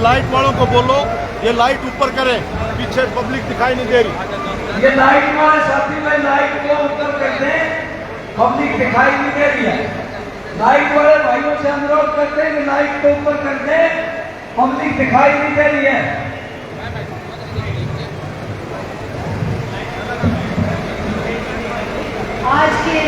Light वालों को बोलो ये लाइट ऊपर करें, पीछे पब्लिक दिखाई नहीं दे रही। ये लाइट वाले साथी में लाइट को ऊपर कर दें, पब्लिक दिखाई नहीं दे रही है। लाइट वाले भाइयों से अनुरोध करते हैं कि लाइट को ऊपर कर दें, पब्लिक दिखाई नहीं दे रही है। आज के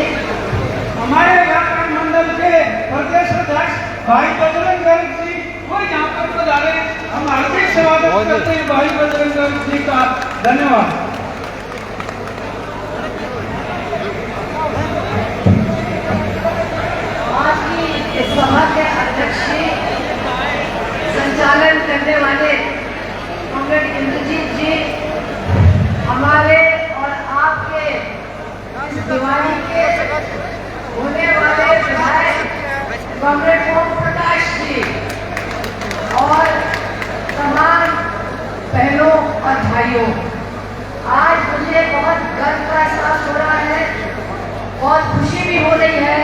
हमारे व्याकरण मंडल के प्रदेश अध्यक्ष भाई बजरंग गर्ग जी वो यहाँ पर पधारे, हम हार्दिक स्वागत करते हैं भाई बजरंग गर्ग जी का। धन्यवाद। आज की इस सभा के अध्यक्ष संचालन करने वाले कॉमरेड इंद्रजीत जी, हमारे और आपके इस दिवाली के होने वाले विधायक कॉमरेड ओम प्रकाश जी और तमाम बहनों और भाइयों, आज मुझे बहुत गर्व का एहसास हो रहा है, बहुत खुशी भी हो रही है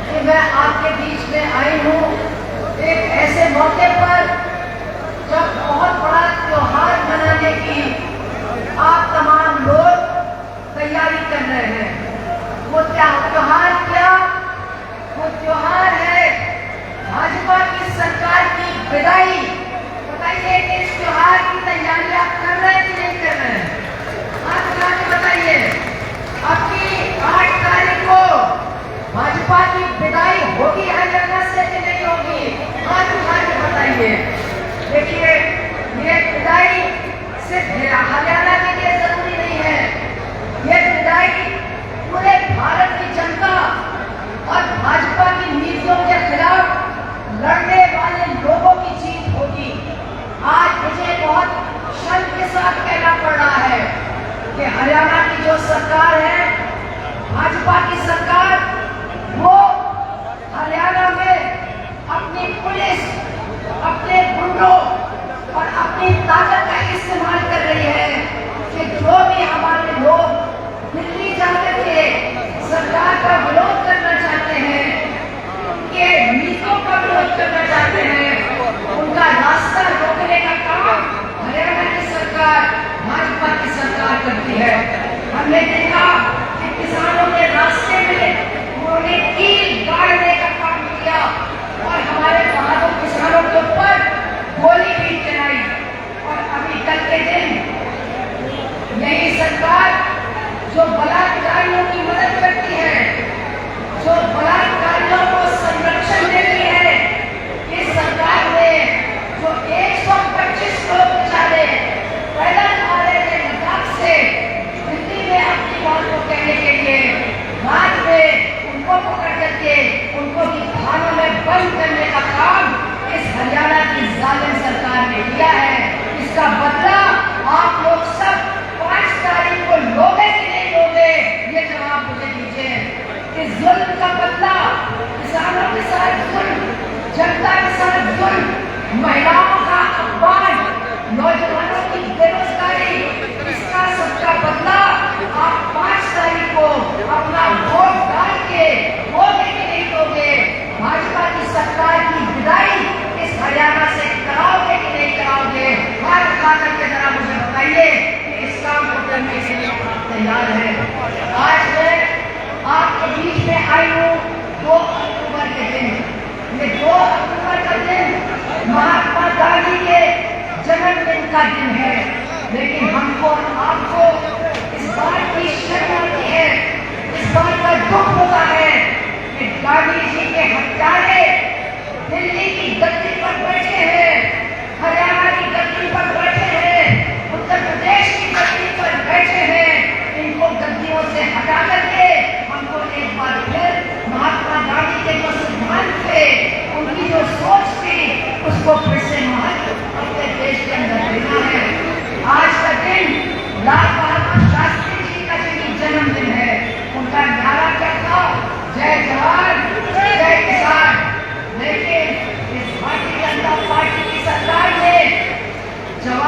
कि मैं आपके बीच में आई हूँ एक ऐसे मौके पर जब बहुत बड़ा त्योहार मनाने की आप तमाम लोग तैयारी कर रहे हैं। वो त्योहार क्या? वो त्योहार है भाजपा की सरकार की विदाई। बताइए कि इस त्योहार की तैयारी आप कर रहे हैं कि नहीं कर रहे हैं? आप उठा के बताइए। अब की 8 तारीख को भाजपा की विदाई होगी हरियाणा से कि नहीं होगी? हाथ उठा के बताइए। देखिए, ये विदाई सिर्फ हरियाणा के लिए जरूरी नहीं है, ये विदाई पूरे भारत की जनता और भाजपा की नीतियों के खिलाफ लड़ने वाले लोगों की जीत होगी। आज मुझे बहुत शर्म के साथ कहना पड़ रहा है कि हरियाणा की जो सरकार है, भाजपा की सरकार, वो हरियाणा में अपनी पुलिस, अपने गुंडों और अपनी ताकत का इस्तेमाल कर रही है कि जो भी हमारे लोग दिल्ली जाकर के सरकार का विरोध करना चाहते हैं, उनके नीतियों का विरोध करना चाहते हैं, उनका रास्ता रोकने का काम हरियाणा की सरकार, भाजपा की सरकार करती है। हमने देखा कि किसानों के रास्ते में उन्होंने कील गाड़ने का काम किया और हमारे बहादुर किसानों के ऊपर गोली भी चलाई। और अभी कल के दिन यही सरकार जो बलात्कारियों की मदद करती है, जो बलात्कारियों को संरक्षण देती है, इस सरकार ने जो 125 लोग बेचारे पैदल आ रहे थे लद्दाख से दिल्ली में अपनी बात को कहने के लिए, बाद में उनको पकड़ करके उनको भी थानों में बंद करने का काम इस हरियाणा की जालिम सरकार ने किया है। इसका बदला आप लोग सब 5 तारीख को लोगे कि नहीं लोगे, ये जवाब मुझे दीजिए। इस जुल्म का बदला किसानों के साथ जुल्म, जनता के साथ जुल्म, महिलाओं का अपमान, नौजवानों की बेरोजगारी, इसका सबका बदला आप 5 तारीख को अपना वोट डाल के लोगे कि नहीं लोगे? भाजपा की सरकार की विदाई इस हरियाणा से कराओगे कि नहीं कराओगे? हाथ उठा करके जरा मुझे बताइए कि इस काम को करने के लिए आप तैयार है। आज मैं आपके बीच में आई हूँ 2 अक्टूबर के दिन। ये 2 अक्टूबर का दिन महात्मा गांधी के जन्मदिन का दिन है, लेकिन हमको आपको इस बात की शर्म आती है, इस बात का दुख होता है कि गांधी जी के हत्यारे दिल्ली की गद्दी पर बैठे हैं, हरियाणा की गद्दी पर बैठे हैं, उत्तर प्रदेश की गद्दी पर बैठे हैं। इनको गद्दियों से हटा करके हमको एक बार फिर महात्मा गांधी के जो सिद्धांत थे, उनकी जो सोच थी, उसको फिर से महत्व अपने देश के अंदर देना है। आज का दिन लाल बहादुर शास्त्री जी का जन्मदिन है। उनका नारा क्या था? जय जवान जय किसान। लेकिन इस भारतीय जनता पार्टी की सरकार ने जवान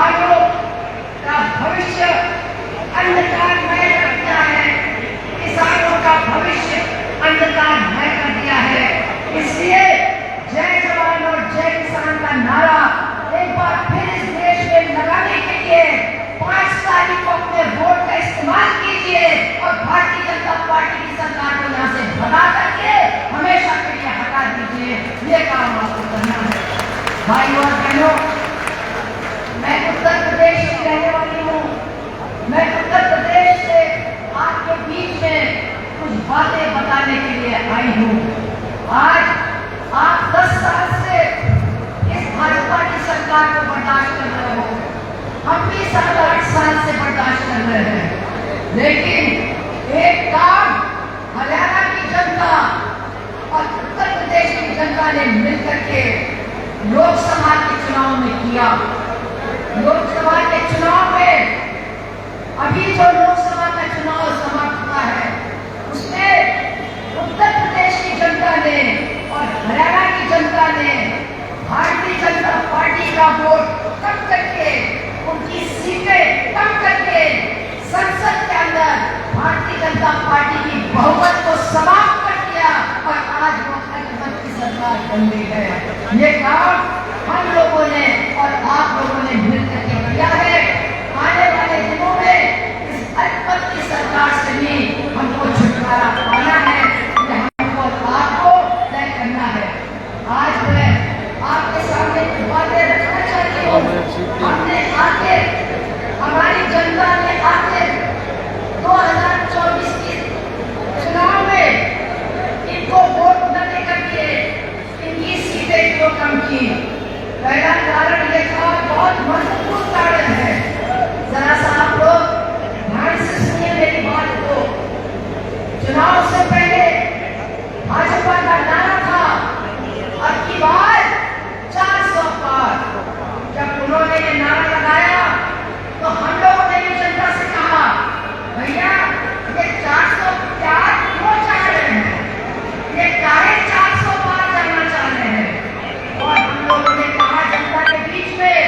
बंदी है। ये काम हम लोगों ने और आप लोगों ने मिलकर के किया है। आने वाले दिनों में इस अटपट की सरकार से भी हमको छुटकारा पाना है, हमको आपको तय करना है। आज मैं आपके सामने बातें रखना चाहती हूँ। हमने आके, हमारी जनता ने आके 2024 के चुनाव में इनको वोट न देकर के इनकी सीटें क्यों कम की? पहला कारण ये था, बहुत महत्वपूर्ण कारण है। जरा सा आप लोग ध्यान से सुनिए मेरी बात को। चुनाव से पहले भाजपा का नारा था अब की बार 400 पार। जब उन्होंने ये नारा लगाया तो हम लोगों ने भी जनता से कहा, भैया ये 400 पार क्यों चाह रहे हैं? ये काहे 400 पार जाना चाह रहे हैं? और हम लोगों ने कहा जनता के बीच में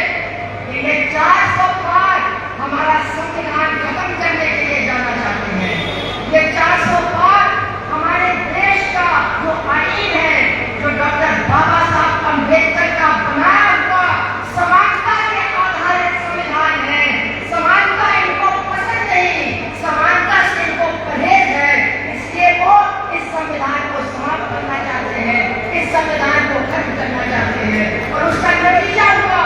कि ये 400 पार हमारा संविधान खत्म करने के लिए जाना चाहते हैं। ये 400 पार हमारे देश का जो आईन है, जो डॉक्टर बाबा साहब अम्बेडकर का बनाया हुआ समानता के आधारित संविधान है। समानता इनको पसंद नहीं, समानता से इनको परहेज है, इसलिए वो इस संविधान को समाप्त करना चाहते हैं, इस संविधान को खत्म करना चाहते हैं। और उसका नतीजा हुआ,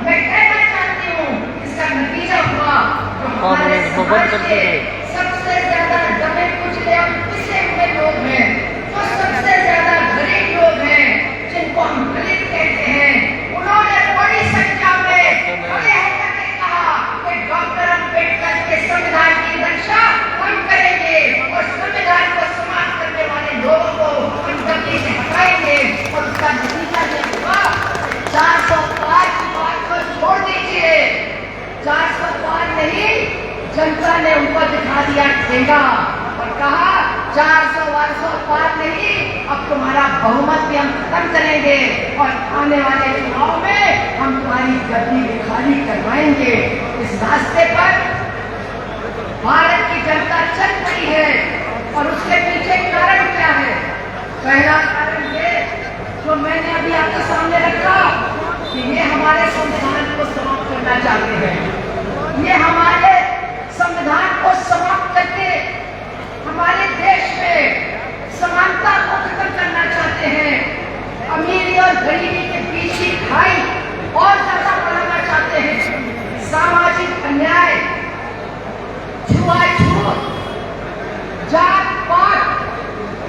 मैं कहना चाहती हूँ, इसका नतीजा हुआ जो हमारे समाज के सबसे ज्यादा दबे कुचले और पिसे हुए लोग हैं, जो सबसे ज्यादा गरीब लोग हैं, जिनको हम दलित कहते हैं, उन्होंने बड़ी संख्या में खड़े होकर के कहा कि डॉक्टर अम्बेडकर के संविधान की रक्षा हम करेंगे और संविधान को समाप्त करने वाले लोगों को हम गद्दी से हटाएंगे। और उसका नतीजा ये हुआ, 400 पार की बात को छोड़ दीजिए, 400 पार नहीं, जनता ने उनको दिखा दिया ठेंगा और कहा 400 पार नहीं, अब तुम्हारा बहुमत भी हम खत्म करेंगे और आने वाले चुनाव में हम तुम्हारी गद्दी भी खाली करवाएंगे। इस रास्ते पर भारत की जनता चल पड़ी है और उसके पीछे कारण क्या है? पहला कारण ये जो मैंने अभी आपके सामने रखा कि ये हमारे संविधान को समाप्त करना चाहते हैं। ये हमारे संविधान को समाप्त करके हमारे देश में समानता को खत्म करना चाहते हैं। अमीरी और गरीबी के बीच की खाई और ज्यादा बढ़ाना चाहते हैं। सामाजिक अन्याय, छुआछूत, जात पात,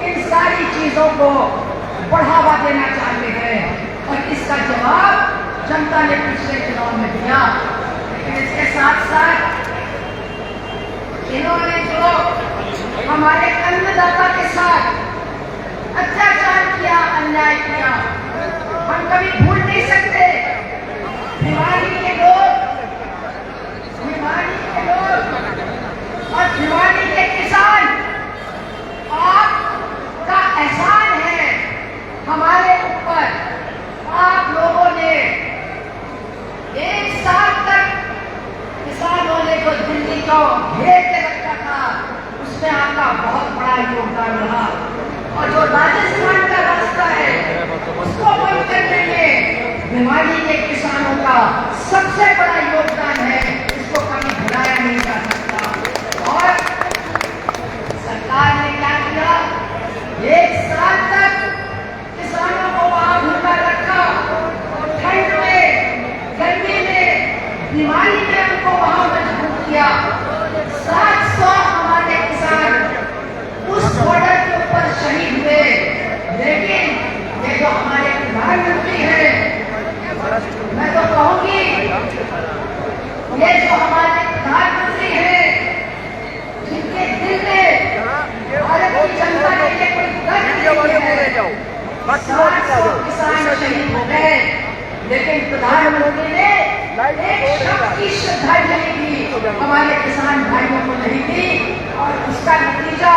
इन सारी चीजों को बढ़ावा देना चाहते हैं और इसका जवाब जनता ने पिछले चुनाव में दिया। लेकिन इसके साथ साथ इन्होंने जो हमारे अन्नदाता के साथ अत्याचार किया, अन्याय किया, हम कभी भूल नहीं सकते। भिवानी के लोग और भिवानी के किसान, आपका एहसान है हमारे ऊपर। आप लोगों ने 1 साल तक किसानों ने जो दिल्ली को घेर के रखा था, उसमें आपका बहुत बड़ा योगदान रहा। और जो राजस्थान का रास्ता है उसको बंद करने में भिवानी के किसानों का सबसे बड़ा योगदान है, इसको कभी भुलाया नहीं जा सकता। और सरकार ने क्या किया? 1 साल तक किसानों को वहां भूखा रखा, ठंड में, गर्मी में, बीमारी में उनको वहां मजबूर किया। 700 हमारे किसान उस बॉर्डर के ऊपर शहीद हुए। लेकिन ये जो हमारे प्रधानमंत्री हैं, मैं तो कहूंगी ये जो हमारे प्रधानमंत्री हैं, जिनके दिल में भारत की जनता के लिए कोई दर्द नहीं है, 700 किसान शहीद हो गए, लेकिन प्रधानमंत्री ने एक शब्द की श्रद्धांजलि दी हमारे किसान भाइयों को नहीं दी। और उसका नतीजा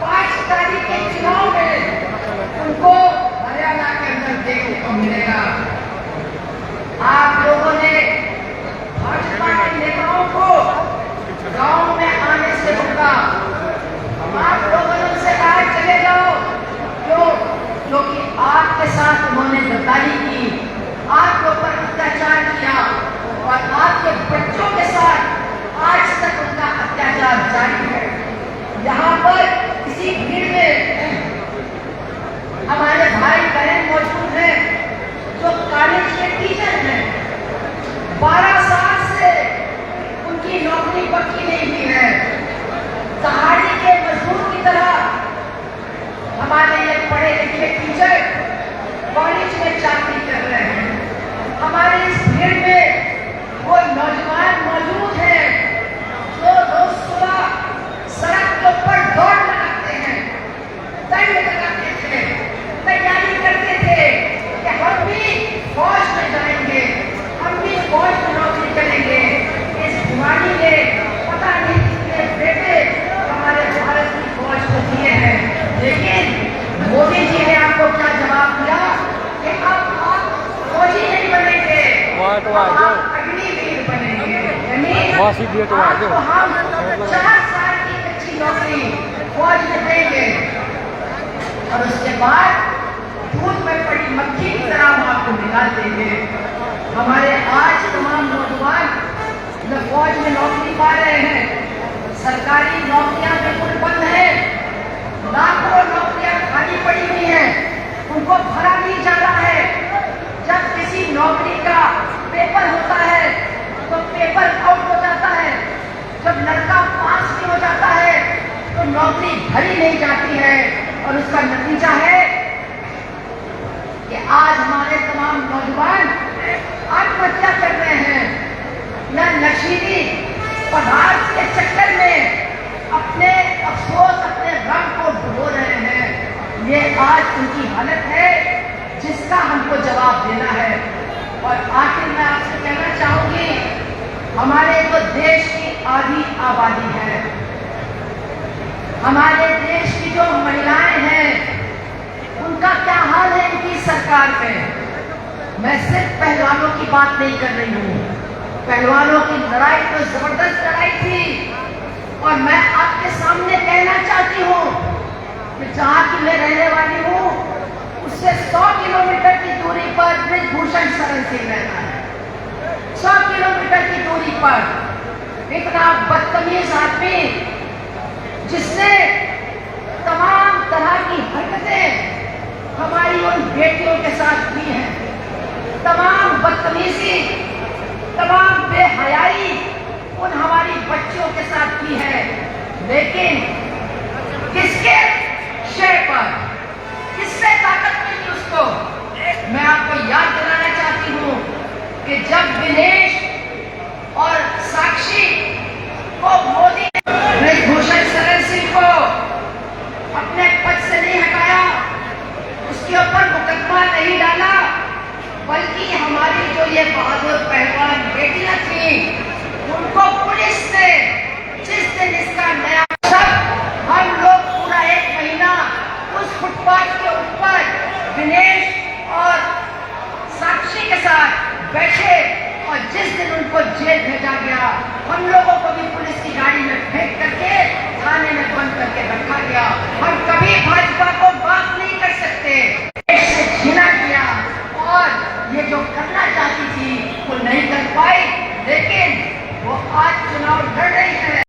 5 तारीख के चुनाव में उनको हरियाणा के अंदर देखने को मिलेगा। आप लोगों ने भाजपा के नेताओं को गांव में आने से रोका। आप लोगों ने उनसे कहा चले जाओ, चाकरी कर रहे हैं। हमारे इस भीड़ में वो नौजवान मौजूद हैं जो रोज सुबह सड़क के ऊपर दौड़ लगाते हैं, दंड लगाते थे, तैयारी करते थे कि हम भी फौज में जाएंगे, हम भी फौज में नौकरी करेंगे। इस भिवानी ने पता नहीं कितने बेटे हमारे भारत की फौज को दिए हैं, लेकिन मोदी जी ने आपको क्या जवाब दिया कि अब आप फौजी नहीं बनेंगे, आप अग्निवीर बनेंगे। यानी आपको हम 4 साल की अच्छी नौकरी फौज में देंगे और उसके बाद दूध में पड़ी मक्खी की तरह हम आपको निकाल देंगे। हमारे आज तमाम नौजवान जो फौज में नौकरी पा रहे हैं, सरकारी नौकरियां बिल्कुल बंद है, लाखों नौकरियां खाली पड़ी हुई हैं, उनको भरा नहीं जा रहा है। जब किसी नौकरी का पेपर होता है तो पेपर आउट हो जाता है, जब लड़का पास नहीं हो जाता है तो नौकरी भरी नहीं जाती है और उसका नतीजा है कि आज हमारे तमाम नौजवान आत्महत्या कर रहे हैं या नशीली पदार्थ के चक्कर में अपने अफसोस, अपने गम को डुबो रहे हैं। ये आज उनकी हालत है जिसका हमको जवाब देना है। और आखिर मैं आपसे कहना चाहूंगी, हमारे जो देश की आधी आबादी है, हमारे देश की जो महिलाएं हैं, उनका क्या हाल है इनकी सरकार में। मैं सिर्फ पहलवानों की बात नहीं कर रही हूँ, पहलवानों की लड़ाई तो जबरदस्त लड़ाई थी और मैं आपके सामने कहना चाहती हूँ कि जहाँ की मैं रहने वाली हूँ उससे 100 किलोमीटर की दूरी पर बृजभूषण शरण सिंह रहता है। 100 किलोमीटर की दूरी पर इतना बदतमीज आदमी जिसने तमाम तरह की हरकतें हमारी उन बेटियों के साथ की हैं, तमाम बदतमीजी, तमाम बेहयाई उन हमारी बच्चियों के साथ की है। लेकिन किसके शय पर, किससे ताकत मिली उसको? मैं आपको याद दिलाना चाहती हूँ कि जब दिनेश और साक्षी को मोदी ने भूषण शरण सिंह को अपने पद से नहीं हटाया, उसके ऊपर मुकदमा नहीं डाला, बल्कि हमारी जो ये बहादुर पहलवान बेटियां थी उनको पुलिस ने जिस दिन इसका नया हम लोग पूरा 1 महीना उस फुटपाथ के ऊपर दिनेश और साक्षी के साथ बैठे और जिस दिन उनको जेल भेजा गया, हम लोगों को भी पुलिस की गाड़ी में फेंक करके थाने में बंद करके रखा गया। हम कभी भाजपा को माफ नहीं कर सकते। देश से घिना किया और ये जो करना चाहती थी वो नहीं कर पाई, लेकिन वो आज चुनाव लड़ रही है।